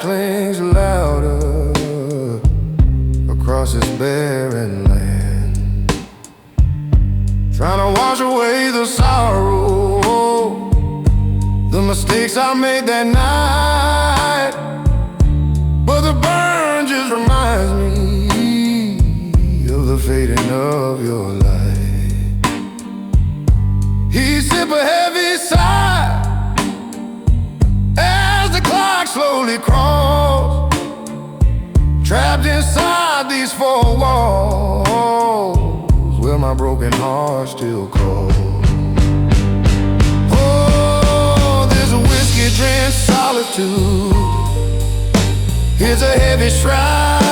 clings louder across this barren land, trying to wash away the sorrow, the mistakes I made that night. But the burn just reminds me of the fading of your light. He sipped a heavy sigh as the clock slowly crawls, trapped inside these four walls where my broken heart still calls. Oh, there's a whiskey-drenched solitude. Here's a heavy shroud